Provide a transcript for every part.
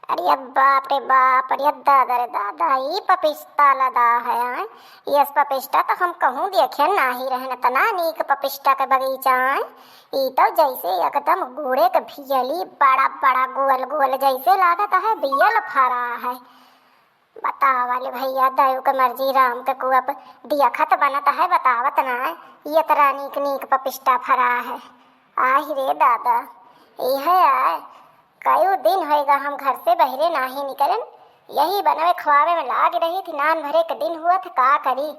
अरे बाप रे बाप, अरे दादा रे दादा, ई पपिस्ता लदा है आय। यस पपिस्ता तो हम कहूँ देखे ना ही रहने तना नीक पपिस्ता के बगीचा आय। ई तो जैसे एकदम गुड़े के भियली बड़ा बड़ा गोल गोल जैसे लागत है बियल फरा है। बताओ वाले भैया, दयु के मर्जी राम के कुआ पे दिया खत बनता है, बतावत ना है। ये तरह नीक नीक पपिस्ता फरा है। आहि रे दादा, यह आय कई दिन होएगा हम घर से बहरे नाही निकलन। यही बनवे खवावे में लाग रही थी, नान भरे के दिन हुआ था, का करी।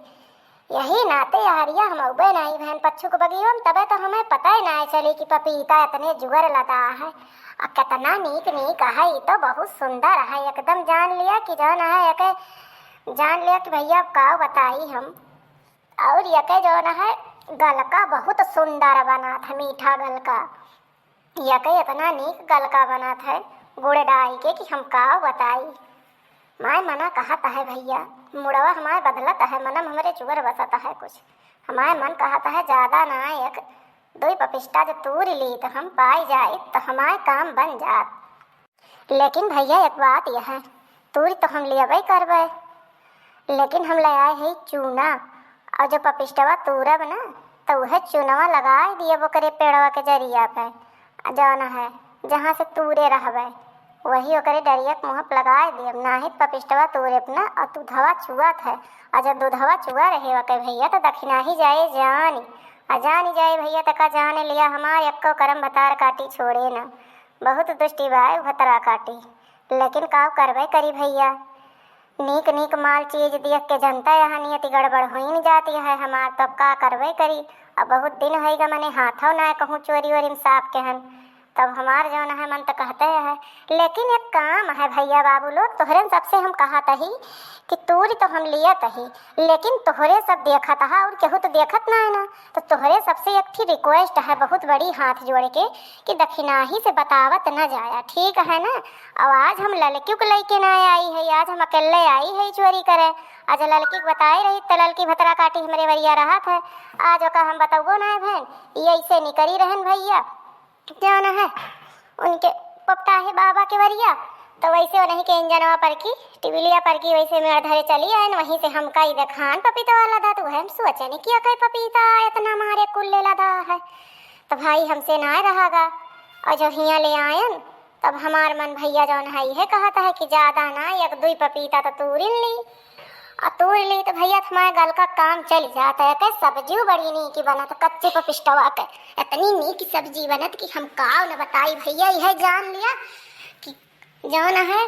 यही नाते यारिया हम उबे नहीं बहन पच्छू के बगीवन, तबे तो हमें पता ही ना चली कि पपीता इतने जुगर लगा है और कितना नीक नीक है। ये तो बहुत सुंदर है, एकदम जान लिया कि जान है यके, जान लिया कि भैया का बताई हम। और यके जो है गलका बहुत सुंदर बना था, मीठा गलका। यके इतना नीक गलका बना था गुड़ डाल के कि हम का बताई। माय मना कहता है भैया, मुड़वा हमारे बदलता है, मनम हमारे चुगर बसता है कुछ। हमारे मन कहता है ज्यादा ना एक दो पपिस्ता जो तूर ली तो हम पाई जाए तो हमारे काम बन जात। लेकिन भैया एक बात यह है, तूर तो हम ले करबे, लेकिन हम ले आए है चूना। और जो पपिस्टवा तूरब ना तो वह चूनवा लगा दिए वो करे पेड़वा के जरिया पे जाना है, जहाँ से तूरे रहबे वही ओकरे डरिया के मुँह पे लगाए दिए। ना ही पपिस्टवा तूरे अपना और दूधवा चुआत है। और जब दूधवा चुआ रहे वके भैया तो दक्षिणा ही जाए जानी, और जानी जाए भैया तका जाने लिया हमारे अक्को करम भतार काटी छोड़े ना। बहुत दुष्टि बाय भतरा काटी, लेकिन का करबे करी भैया। नीक नीक माल चीज देख के जनता यहाँ नियति गड़बड़ हो ही नहीं जाती है हमार, तब का करबे करी। अब बहुत दिन होएगा मैंने हाथों ना कहूँ चोरी वोरी में साफ के हन, तब हमार जो है मन तो कहते है। लेकिन एक काम है भैया बाबू लोग, तोहरे सबसे हम कहत ही कि तूरी तो हम लियत ही, लेकिन तोहरे सब देखत है और केहू तो देखत ना है ना। तो तोहरे सबसे एक थी रिक्वेस्ट है बहुत बड़ी हाथ जोड़ के कि दक्षिणाही से बतावत न जाया, ठीक है ना। अब आज हम लड़कियों को लेके ना आई है, आज हम अकेले आई है चोरी करे। आज लड़की को बताई रही तो लड़की भतरा काटी हमारे वरिया रहा था। आज ओका हम बताओ ना है बहन, ये ऐसे नहीं करी रहन भैया जाना है उनके पप्पा है बाबा के वरिया, तो वैसे वो नहीं के इंजनवा पर की टिबिलिया पर की वैसे मेरा धरे चली आए न, वहीं से हम कई देखान पपीता वाला था। तो हम सोचे नहीं किया कई पपीता इतना मारे कुल्ले लदा है, तो भाई हमसे ना रहागा। और जब हियाँ ले आयन तब हमार मन भैया जौन है यह कहता है कि ज्यादा ना एक दो पपीता तो तूरिन ली, और तूर ली तो भैया तुम्हारे गल का काम चल जाता है। कैसे सब्जी बड़ी नीक बनत, कच्चे पपिस्टवा के इतनी नीक सब्जी बनत कि हम काव न बताई भैया। यह जान लिया कि जौन है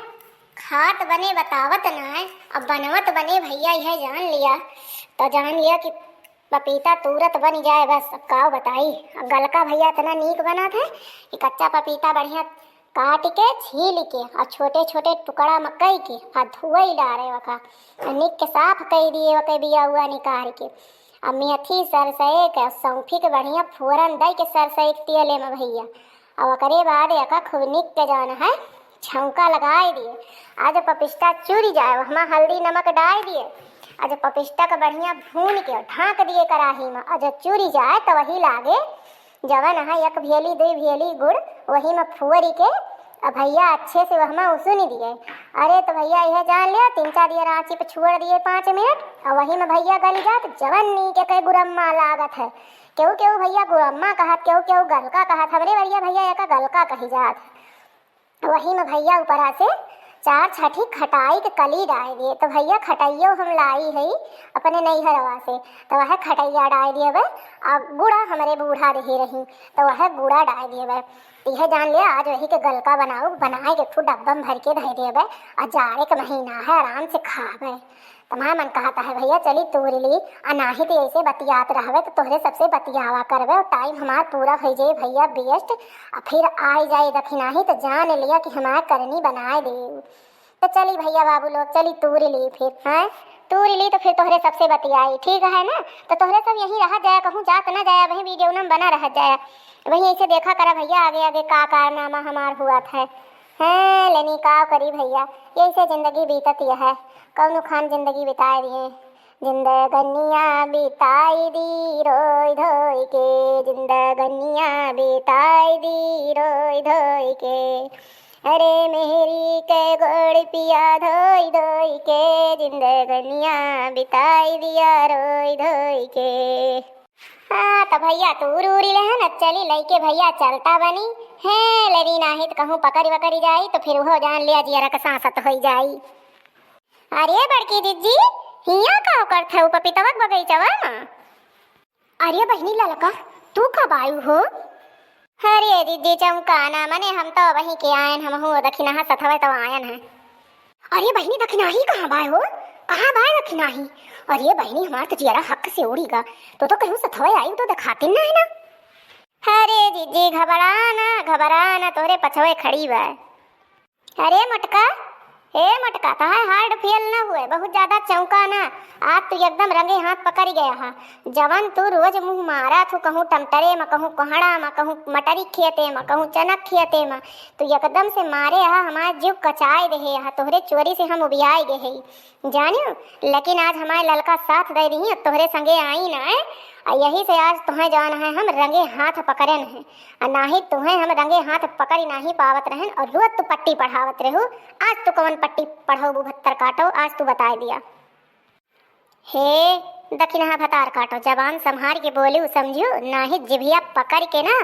खात बने बतावत ना है, अब बनवत बने भैया। यह जान लिया तो जान लिया कि पपीता तुरंत बन जाए, बस अब काव बताई। गलका भैया इतना नीक बना था कि कच्चा पपीता बढ़िया काट के छील के और छोटे छोटे टुकड़ा मकई के और धुआई डारे वका निक के साफ कर दिए वके बिया हुआ निकाल के। अब मेथी सरसई के सौंफी के बढ़िया फोरन दई के सरसई के तेले में भैया। और ओकरे बाद एक खूब निक के जौन है छौंका लगाए दिए। आज पपिस्ता चूरी जाए वहाँ हल्दी नमक डाल दिए, आज पपिस्ता का बढ़िया भून के ढाँक दिए कढ़ाई में। और जब चूरी जाए तो वही लागे जवन है एक भेली दो भेली गुड़ वही में फुअरी के अब भैया अच्छे से वह में उसुन दिए। अरे तो भैया यह जान लिया 3-4 दिया आँची पे छोड़ दिए 5 मिनट, और वही में भैया गल जात जवन नी के कई गुरम्मा लागत है। केहू केहू भैया गुरम्मा कहत, केहू केहू गलका कहत, हमरे वरिया भैया एक गलका कही जात। वही में भैया ऊपरा से 4 छठी खटाई के कली डाल दिए। तो भैया खटैयो हम लाई है अपने नैहरवा से, तो वह खटैया डाल दिए वह। अब गुड़ा हमारे बूढ़ा रही रही तो वह गुड़ा डाल दिए वह। यह जान लिया आज वही के गलका बनाओ, बनाए के खूब डब्बा में भर के धर दिए वह। और जाड़े का महीना है आराम से खावे। तुम्हारा मन कहता है भैया चली तूर ली, अनाही तो ऐसे बतियात रहवे तो तोहरे सबसे बतियावा करवे और टाइम हमारा पूरा हो जाए भैया बेस्ट। और फिर आई जाए दक्षिणाही तो जान लिया कि हमारा करनी बनाए दे। तो चली भैया बाबू लोग चली तूर ली फिर, हाँ तूर ली तो फिर तोहरे सबसे बतियाई, ठीक है ना। तो तोहरे सब यही रह जाए, कहूँ जात ना जाए, वही वीडियो न बना रह जाए, वही ऐसे देखा करा भैया आगे आगे का कारनामा हमार हुआ था। हाँ लेनी का करी भैया, यही से जिंदगी बीतत यह है। कौनो खान जिंदगी बिताए दिए, जिंदगनिया बिताई दी रोई धोई के, जिंदगनिया बिताई दी रोई धोई के। अरे मेरी के पिया धोई धोई के, जिंदगनिया बिताई दिया रोई धोई के। हाँ तो भैया तू उरी ले न चली लइके भैया चलता बनी है, लेरी नाही तो कहूँ पकड़ी वकड़ी जाई तो फिर वो जान लिया जियरा का सांसत हो जाई। अरे बड़की दीदी हिया का करथे उ पपीतवा बगीचवा में? अरे बहनी ललका तू कब आयु हो? अरे दीदी चमकाना मने हम तो वहीं के आयन, हम हूँ दक्षिणा सथवे तो आयन है। अरे बहनी दक्षिणाही कहाँ बाय हो? कहाँ बाय दक्षिणाही? अरे बहनी हमार तो जियरा हक से उड़ीगा, तो कहूँ सथवे आई तो दिखाती ना है ना। अरे दीदी घबराना तोरे पछवे खड़ी बा। अरे मटका ए मटका तहां हार्ड फेल न हुए, बहुत ज्यादा चौंका ना। आज तू एकदम रंगे हाथ पकड़ गया हा। जवन तू रोज मुंह मारा तू कहूँ टमटरे में, कहूँ कोहड़ा में, कहूँ मटरी खेते में, कहूँ चनक खेते में, तो एकदम से मारे हा हमारा जीव कचाए दे हा। तोहरे चोरी से हम उबियाए गए है जानियो, लेकिन आज हमारे ललका साथ दे दी तोहरे संगे आई ना है। यही से आज तुम्हें जान है हम रंगे हाथ पकड़न है, और ना ही तुम्हें हम रंगे हाथ पकड़ी नहीं पावत रहन। और रोज तू पट्टी पढ़ावत रहो, आज तू कौन पट्टी पढ़ो भत्तर काटो, आज तू बता दिया। हे दक्षिणा भतार काटो, जबान संभार के बोलू समझू, ना ही जिभिया पकड़ के ना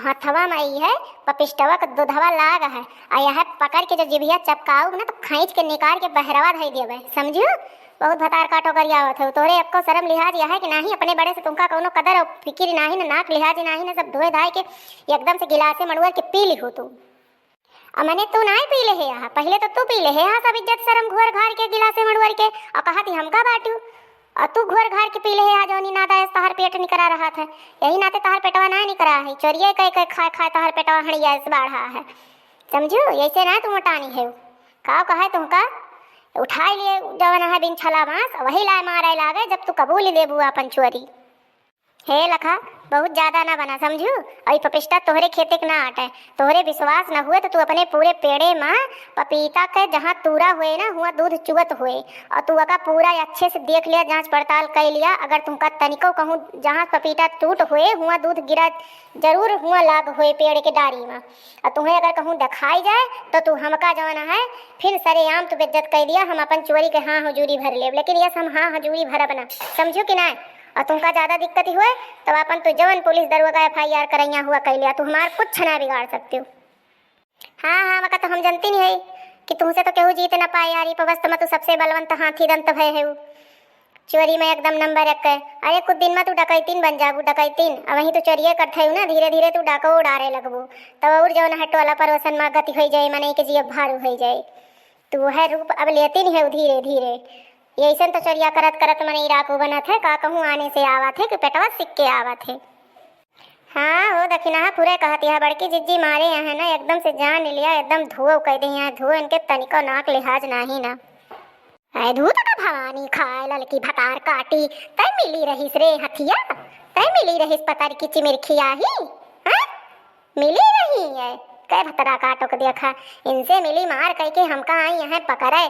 हथवा में आई है पपिष्टवा का दूधवा लाग है, और यह पकड़ के जो जिभिया चपकाऊ ना तो खींच के निकाल के बहरवा धई देवे समझू। बहुत भतार काटो कर आवत हो, तोरे अक्को शर्म लिहाज यह है कि नहीं अपने बड़े से तुमका कोनो कदर और फिक्र नहीं ना, नाक लिहाज नहीं ना, सब धोए धाए के एकदम से गिलासे मड़ुआ के पी ली हो तू। मैंने तू नहीं पी ले है यहाँ, पहले तो तू पी ले है यहाँ सब इज्जत शर्म घोर घार के गिलासे मड़ुआ के, और कहा थी हमका बाटू, और तू घोर घार के पी ले है जो नादा तहार पेट निकरा रहा था। यही नाते तहार पेटवा नहीं निकरा है, चोरिए कह खाए खाए तहार पेटवा हड़िया से बाढ़ा है समझू। ऐसे ना तू मोटानी है का कहा तुमका उठाई लिए जवन है बिन छला बांस, वही लाए मारे लागे जब तू कबूल ले बुआ अपन चोरी। हे लखा बहुत ज्यादा ना बना समझू, और पपिस्टा तोहरे खेते के ना आटे, तोहरे विश्वास न हुए तो तू अपने पूरे पेड़े में पपीता के जहाँ तूरा हुए ना हुआ दूध चुवत हुए, और तू अका पूरा अच्छे से देख लिया, जांच पड़ताल कर लिया, अगर तुमका तनिको कहूँ जहाँ पपीता टूट हुए हुआ दूध गिरा जरूर हुआ लाग हुए पेड़ के डारी में, और तुम्हें अगर कहूँ दिखाई जाए तो तू हमका जवाना है फिर सरेआम तू बेइज्जत कर दिया। हम अपन चोरी के हाँ हजूरी भर ले, लेकिन यस हम हाँ हजूरी भरब ना समझू कि ना। और तुमका ज्यादा दिक्कत हुए तब अपन तू जवन पुलिस दरोगा FIR करैया हुआ कह लिया, तू हमार कुछ ना बिगाड़ सकती हो। हाँ मका तो हम जानती नहीं है कि तुमसे तो केहू जीत ना पाए यार, पवस्त में तू सबसे बलवंत हाथी दंत भय है चोरी में एकदम नंबर 1 है। अरे कुछ दिन में तू डकैतीन बन जाबू डकैतीन, अब वहीं तू चोरिए करते हो ना, धीरे धीरे तू डाको उड़ारे लगबू, तब और जवन है टोला परोसन में गति हो जाए, मने के जीव भारू हो जाए। तू है रूप अब लेती नहीं है धीरे धीरे, ऐसा तो चोरिया करत करत मने इराकू बनत है, का कहूँ आने से आवत है कि पेटवा सिक के आवत है। हाँ हो दक्षिणा पूरे कहती है बड़की जिज्जी मारे यहाँ ना एकदम से जान लिया, एकदम धो कह दे यहाँ धो इनके तनिको नाक लिहाज नहीं ना। अरे धू तो भवानी खाए ललकी भतार काटी तय मिली रहीस रे हथिया, तय मिली रहीस पतार की चिमिरखिया ही हाँ मिली रही है कह भतरा काटो के देखा, इनसे मिली मार कह के हमका आई यहाँ पकड़े।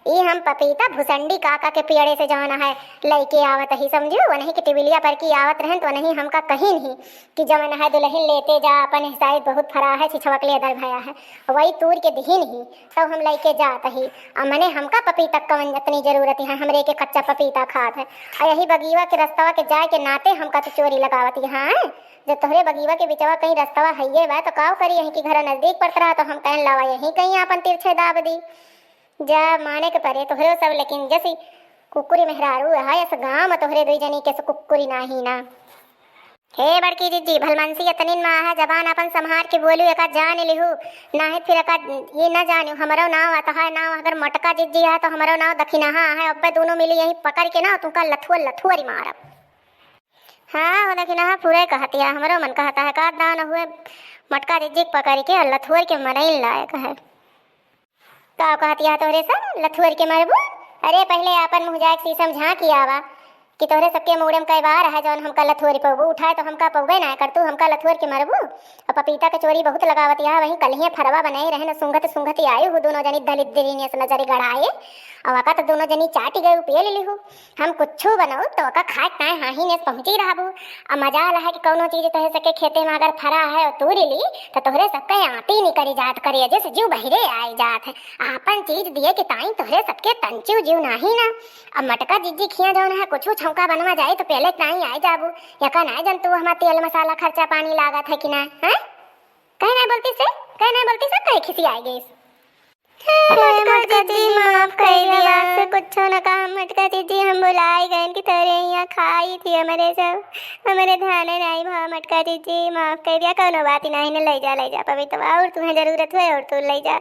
ये हम पपीता भुसंडी काका के पेड़े से जाना है लइके आवत ही समझू, वही की टिबिलिया पर की आवत रहन तो नहीं हमका कहीं नहीं कि जवन है दुल्हन लेते जा अपन हिसाब बहुत फरा है छिछवक ले दर भया है, वही तूर के दिही नहीं तब हम लइके जात ही। अब मने हमका पपीता कवन इतनी जरूरत है, हमरे के कच्चा पपीता खात है, और यही बगीवा के रस्तवा के जाए के नाते हमका तो चोरी लगावत है। हाँ जब तोहरे बगीवा के बिचवा कहीं रस्तवा है बा तो काव करी यहीं की घर नजदीक पड़त रहा, तो हम कहन लावा यहीं कहीं अपन तिरछे दाब दी जा माने के परे तोहरे सब, लेकिन जैसी कुकुरी मेहरारू है ऐसा गाँव में तोहरे दुई जनी के कुकुरी नाही ना। हे बड़की दीदी भलमनसी इतनी माँ है, जबान अपन संभार के बोलू एक जान लिहू ना है फिर एक ये ना जानू हमारो नाव आता है नाव अगर मटका जिज्जी है तो हमारो नाव दक्षिणा है, अब दोनों मिली यहीं पकड़ के ना तुमका लथुअरी मारब। हाँ हो दक्षिणा पूरे कहती है, हमारो मन कहता है का दान हुए मटका जिज्जी पकड़ के और लथुअर के मरई लायक है। का कहती है तोहरे सब लथुअर के मरबू? अरे पहले अपन मुँह जाए शीशम झाँकी आवा, कि तोहरे सबके मुड़े में कई बार है जौन हमका लथुअरी पौबू उठाए तो हमका पौबे ना कर तू हमका लथुअर के मरबू। और पपीता के चोरी बहुत लगावत या वहीं कलिए फरवा बनाई रहे न सुंगत सुंगत आई हूँ दोनों जनी दलित दिरीने से नजरी गड़ाए और अका तो दोनों जनी चाटी गए पिए ले हूँ। हम कुछ बनाऊ तो अका खाए ताए हाही ने पहुंची रहबू। अब मजा है कि कौनो चीज तोहरे सके खेते में अगर फरा है और तू ली तो तोहरे सबके आती नहीं करी जात करे जैसे जीव बहिरे आई जात है। आपन चीज दिए कि ताई तोहरे सबके तंचू जीव नाही ना। अब मटका जिज्जी खिया जौन है कुछ छौका बनवा जाए तो पहले ताई आई जाबू यका ना जन तू हमारा तेल मसाला खर्चा पानी लागत है कि ना है। कहे नहीं बोलती से कहे खिसी आई गई। मटका जीजी माफ करिए आपसे कुछ न कहा। मटका जीजी हम बुलाई गए कि तेरे यहाँ खाई थी हमारे सब हमारे ध्यान नहीं भा। मटका जीजी माफ कर दिया कौनो बात नहीं न ले जा पवित्र और तुम्हें जरूरत है और तू ले जा।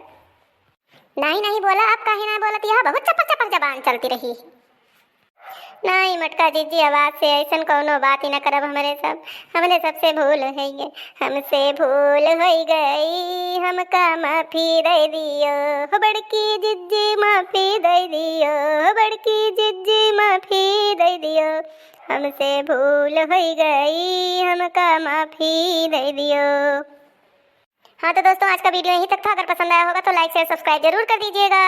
नहीं बोला आप कहीं ना बोलती है बहुत चपक जबान चलती रही। नहीं मटका जीजी आवाज से ऐसा कौनो बात ही न करब हमरे सबसे भूल हो गई हमसे भूल हो गई हमका माफी दे दियो हो बड़की जीजी माफी दे दियो हो बड़की जीजी माफी दे दियो हमसे भूल हो गई हमका माफी दे दियो। हाँ तो दोस्तों आज का वीडियो यहीं तक था। अगर पसंद आया होगा तो लाइक शेयर सब्सक्राइब जरूर कर दीजिएगा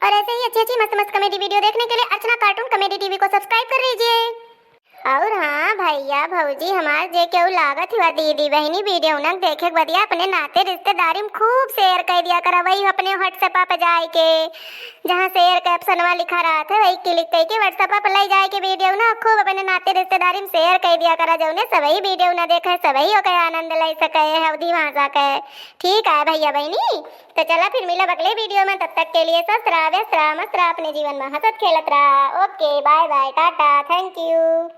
और ऐसे ही अच्छी मस्त कॉमेडी वीडियो देखने के लिए अर्चना कार्टून कॉमेडी टीवी को सब्सक्राइब कर लीजिए। और हाँ भैया भौजी हमार जे केहू लागत हुआ दीदी बहनी वीडियो न देखे के बदिया अपने नाते रिश्तेदारी में खूब शेयर कर दिया करा। वही अपने व्हाट्सएप पे जाए के जहाँ शेयर कैप्शन वाला लिखा रहा था वही क्लिक करके व्हाट्सएप पे ले जाए के वीडियो ना खूब अपने नाते रिश्तेदारी में शेयर कर दिया करा। जो ने सभी वीडियो न देखे सभी ओके आनंद ले सके हवदी भाषा के। ठीक है भैया बहनी तो चला फिर मिला अगले वीडियो में। तब तक के लिए स्वस्थ रहा व्यस्त रहा मस्त रहा अपने जीवन में हंसत खेलत रहा। Okay bye bye tata thank you.